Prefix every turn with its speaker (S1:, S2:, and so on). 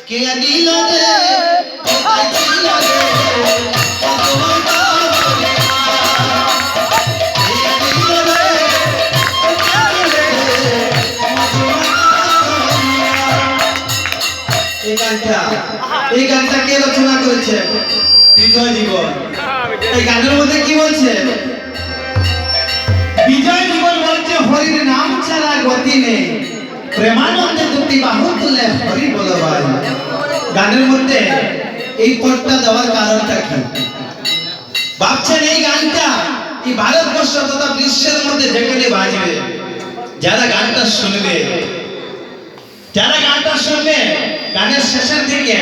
S1: কে দিল রে কোথায় ছিল রে এই গানটা কে রচনা করেছে? বিজয় জীবন। এই গানের মধ্যে কি বলছে? বিজয় জীবন বলছে হরির নাম ছাড়া গতি নেই, প্রেমানন্দে দুটি বাহু তুলে হরি বলো ভাই। গানের মধ্যে এই পদটা দেওয়ার কারণটা কি ভাবছেন? এই গানটা এই ভারতবর্ষ তথা বিশ্বের মধ্যে যেখানে বাজবে, যারা গানটা শুনবে গানের শেষের দিকে